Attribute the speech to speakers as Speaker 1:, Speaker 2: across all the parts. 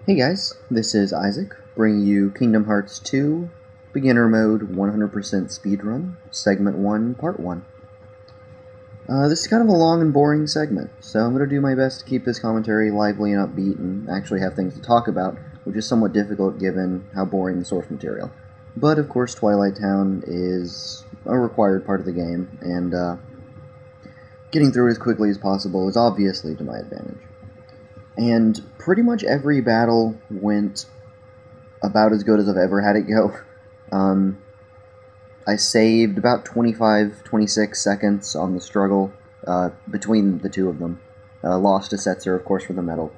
Speaker 1: Hey guys, this is Isaac, bringing you Kingdom Hearts 2, Beginner Mode 100% Speedrun, Segment 1, Part 1. This is kind of a long and boring segment, so I'm going to do my best to keep this commentary lively and upbeat and actually have things to talk about, which is somewhat difficult given how boring the source material. But of course Twilight Town is a required part of the game, and getting through it as quickly as possible is obviously to my advantage. And pretty much every battle went about as good as I've ever had it go. I saved about 25-26 seconds on the struggle between the two of them. Lost to Setzer, of course, for the medal.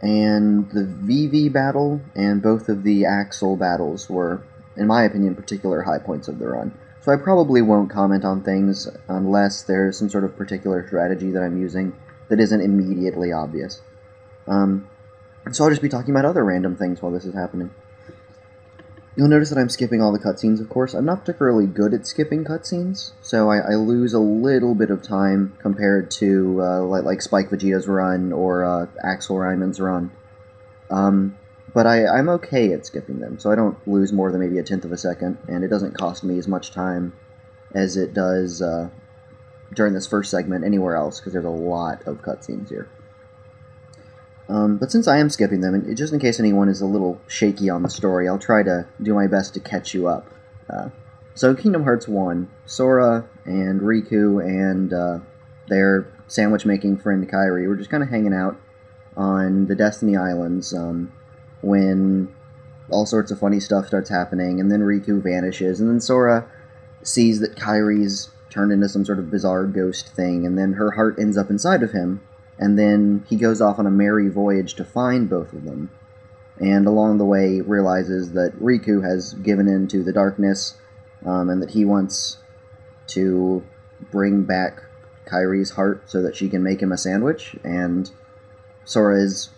Speaker 1: And the VV battle and both of the Axel battles were, in my opinion, particular high points of the run. So I probably won't comment on things unless there's some sort of particular strategy that I'm using that isn't immediately obvious. So I'll just be talking about other random things while this is happening. You'll notice that I'm skipping all the cutscenes, of course. I'm not particularly good at skipping cutscenes, so I lose a little bit of time compared to like Spike Vegeta's run or Axel Ryman's run. But I'm okay at skipping them, so I don't lose more than maybe a tenth of a second, and it doesn't cost me as much time as it does during this first segment anywhere else, because there's a lot of cutscenes here. But since I am skipping them, and just in case anyone is a little shaky on the story, I'll try to do my best to catch you up. So Kingdom Hearts 1, Sora and Riku and their sandwich-making friend Kairi were just kind of hanging out on the Destiny Islands when all sorts of funny stuff starts happening, and then Riku vanishes, and then Sora sees that Kairi's turned into some sort of bizarre ghost thing, and then her heart ends up inside of him, and then he goes off on a merry voyage to find both of them, and along the way realizes that Riku has given in to the darkness, and that he wants to bring back Kairi's heart so that she can make him a sandwich, and Sora is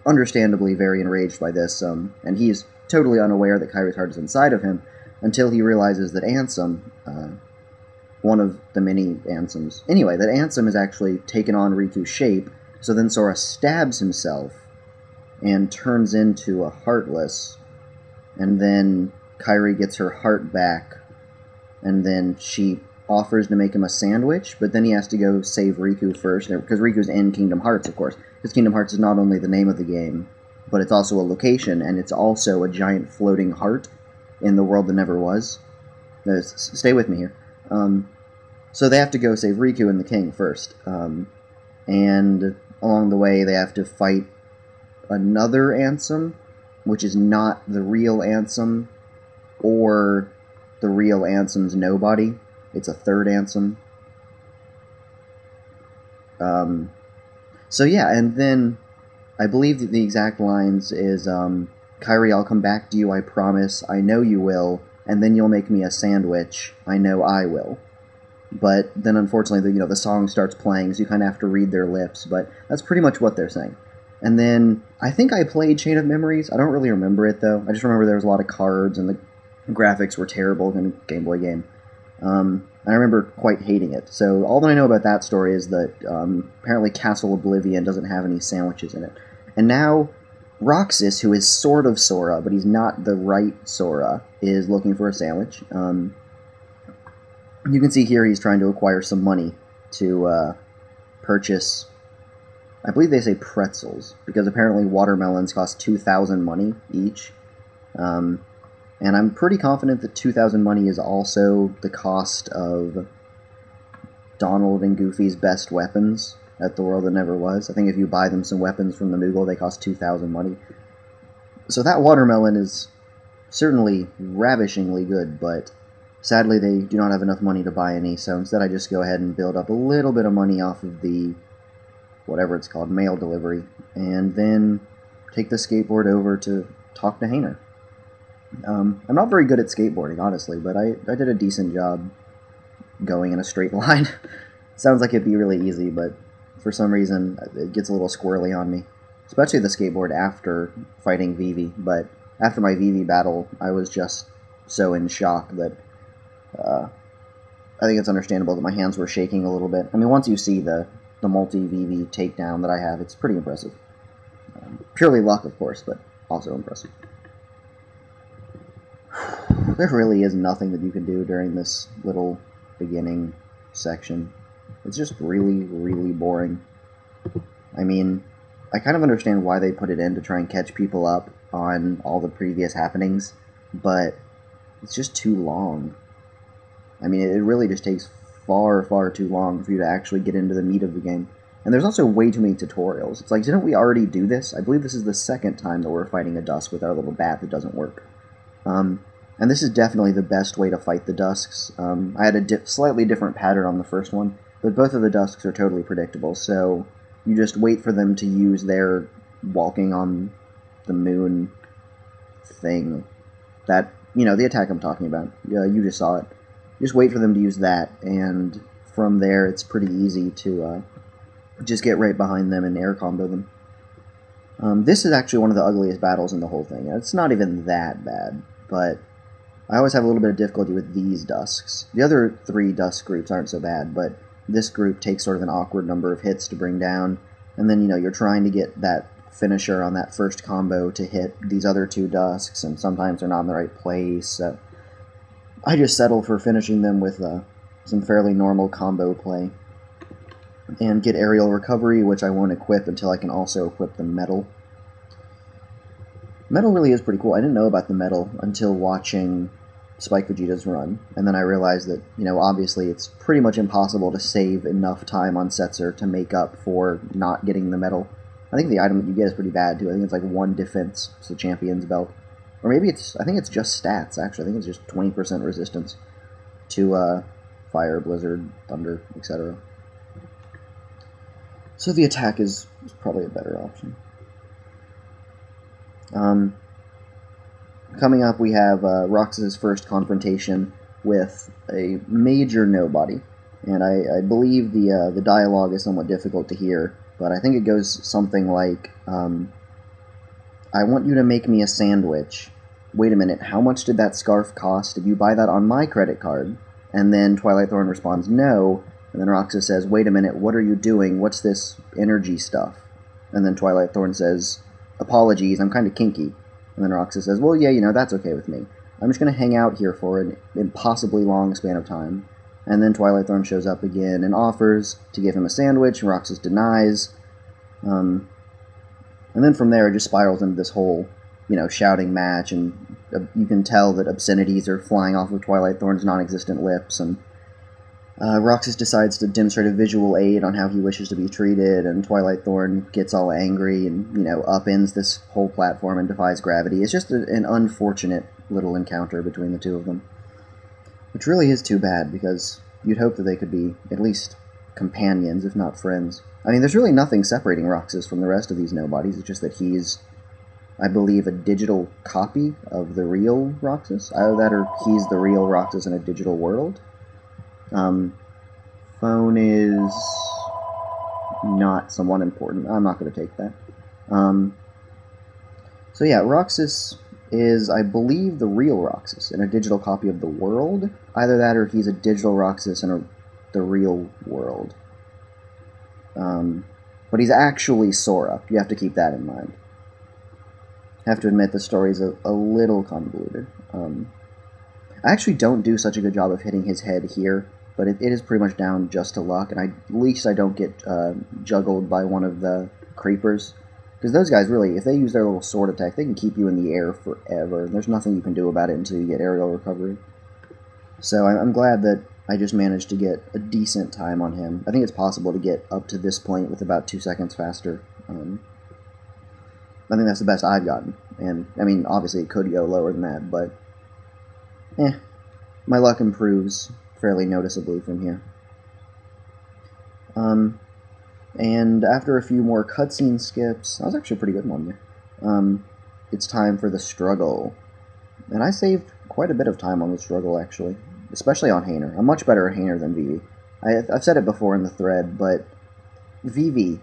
Speaker 1: understandably very enraged by this, and he is totally unaware that Kairi's heart is inside of him, until he realizes that Ansem, one of the many Ansems, anyway, that Ansem has actually taken on Riku's shape, so then Sora stabs himself and turns into a Heartless, and then Kairi gets her heart back, and then she offers to make him a sandwich, but then he has to go save Riku first, because Riku's in Kingdom Hearts, of course, because Kingdom Hearts is not only the name of the game, but it's also a location, and it's also a giant floating heart in the world that never was. Stay with me here. So they have to go save Riku and the king first, and along the way they have to fight another Ansem, which is not the real Ansem, or the real Ansem's nobody. It's a third Ansem. So yeah, and then I believe that the exact lines is, Kairi, I'll come back to you, I promise, I know you will, and then you'll make me a sandwich, I know I will. But then unfortunately, the song starts playing, so you kind of have to read their lips, but that's pretty much what they're saying. And then, I think I played Chain of Memories, I don't really remember it though, I just remember there was a lot of cards, and the graphics were terrible in a Game Boy game. And I remember quite hating it. So all that I know about that story is that apparently Castle Oblivion doesn't have any sandwiches in it. And now Roxas, who is sort of Sora, but he's not the right Sora, is looking for a sandwich. You can see here he's trying to acquire some money to purchase, I believe they say pretzels, because apparently watermelons cost 2,000 money each. And I'm pretty confident that 2,000 money is also the cost of Donald and Goofy's best weapons at the World That Never Was. I think if you buy them some weapons from the Moogle, they cost 2,000 money. So that watermelon is certainly ravishingly good, but sadly they do not have enough money to buy any, so instead I just go ahead and build up a little bit of money off of the, whatever it's called, mail delivery, and then take the skateboard over to talk to Hayner. I'm not very good at skateboarding, honestly, but I did a decent job going in a straight line. Sounds like it'd be really easy, but for some reason it gets a little squirrely on me. Especially the skateboard after fighting Vivi, but after my Vivi battle, I was just so in shock that I think it's understandable that my hands were shaking a little bit. I mean, once you see the multi-Vivi takedown that I have, it's pretty impressive. Purely luck, of course, but also impressive. There really is nothing that you can do during this little beginning section. It's just really, really boring. I mean, I kind of understand why they put it in to try and catch people up on all the previous happenings, but it's just too long. I mean, it really just takes far, far too long for you to actually get into the meat of the game. And there's also way too many tutorials. It's like, didn't we already do this? I believe this is the second time that we're fighting a Dusk with our little bat that doesn't work. And this is definitely the best way to fight the Dusks. I had a slightly different pattern on the first one, but both of the Dusks are totally predictable, so you just wait for them to use their walking on the moon thing. That, you know, the attack I'm talking about. You just saw it. Just wait for them to use that, and from there it's pretty easy to just get right behind them and air combo them. This is actually one of the ugliest battles in the whole thing. It's not even that bad, but I always have a little bit of difficulty with these Dusks. The other 3 Dusk groups aren't so bad, but this group takes sort of an awkward number of hits to bring down, and then, you know, you're trying to get that finisher on that first combo to hit these other 2 Dusks, and sometimes they're not in the right place, so I just settle for finishing them with some fairly normal combo play. And get aerial recovery, which I won't equip until I can also equip the metal. Metal really is pretty cool. I didn't know about the metal until watching Spike Vegeta's run, and then I realized that, you know, obviously it's pretty much impossible to save enough time on Setzer to make up for not getting the metal. I think the item that you get is pretty bad, too. I think it's like 1 defense, it's the champion's belt. Or maybe I think it's just stats, actually. I think it's just 20% resistance to fire, blizzard, thunder, etc. So the attack is probably a better option. Coming up, we have Roxas' first confrontation with a major nobody, and I believe the dialogue is somewhat difficult to hear, but I think it goes something like, I want you to make me a sandwich. Wait a minute, how much did that scarf cost? Did you buy that on my credit card? And then Twilight Thorn responds, no, and then Roxas says, wait a minute, what are you doing? What's this energy stuff? And then Twilight Thorn says, apologies, I'm kind of kinky. And then Roxas says, well, yeah, you know, that's okay with me. I'm just going to hang out here for an impossibly long span of time. And then Twilight Thorn shows up again and offers to give him a sandwich, and Roxas denies. And then from there, it just spirals into this whole, you know, shouting match, and you can tell that obscenities are flying off of Twilight Thorn's non-existent lips, and Roxas decides to demonstrate a visual aid on how he wishes to be treated, and Twilight Thorn gets all angry and, you know, upends this whole platform and defies gravity. It's just an unfortunate little encounter between the 2 of them. Which really is too bad, because you'd hope that they could be at least companions, if not friends. I mean, there's really nothing separating Roxas from the rest of these nobodies. It's just that he's, I believe, a digital copy of the real Roxas. Either that or he's the real Roxas in a digital world. Phone is not somewhat important. I'm not going to take that. So yeah, Roxas is, I believe, the real Roxas in a digital copy of the world. Either that or he's a digital Roxas in the real world. But he's actually Sora. You have to keep that in mind. I have to admit the story's a little convoluted. I actually don't do such a good job of hitting his head here, but it is pretty much down just to luck, and at least I don't get juggled by one of the creepers. Because those guys, really, if they use their little sword attack, they can keep you in the air forever, and there's nothing you can do about it until you get aerial recovery. So I'm glad that I just managed to get a decent time on him. I think it's possible to get up to this point with about 2 seconds faster. I think that's the best I've gotten. And, I mean, obviously it could go lower than that, but my luck improves fairly noticeably from here. And after a few more cutscene skips, that was actually a pretty good one there. It's time for the struggle. And I saved quite a bit of time on the struggle, actually. Especially on Hainer. I'm much better at Hainer than Vivi. I've said it before in the thread, but Vivi,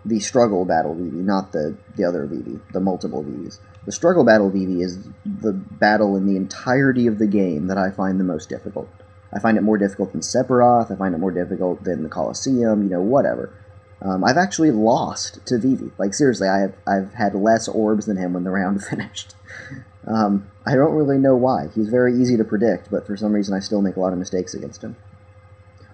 Speaker 1: the struggle battle Vivi, not the other Vivi, the multiple Vivis. The struggle battle Vivi is the battle in the entirety of the game that I find the most difficult. I find it more difficult than Sephiroth, I find it more difficult than the Colosseum, you know, whatever. I've actually lost to Vivi. Like, seriously, I've had less orbs than him when the round finished. I don't really know why. He's very easy to predict, but for some reason I still make a lot of mistakes against him.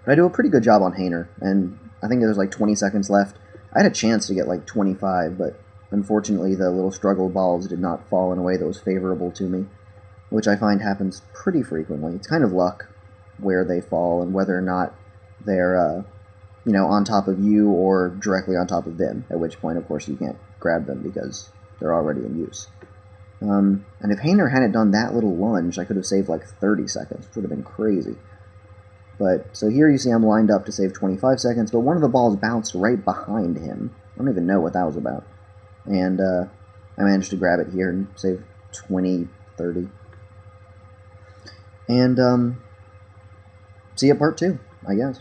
Speaker 1: But I do a pretty good job on Hayner, and I think there's like 20 seconds left. I had a chance to get like 25, but unfortunately the little struggle balls did not fall in a way that was favorable to me, which I find happens pretty frequently. It's kind of luck where they fall and whether or not they're, on top of you or directly on top of them, at which point, of course, you can't grab them because they're already in use. And if Hayner hadn't done that little lunge, I could have saved like 30 seconds, which would have been crazy. But, so here you see I'm lined up to save 25 seconds, but one of the balls bounced right behind him. I don't even know what that was about. And I managed to grab it here and save 20, 30. And, see you at part 2, I guess.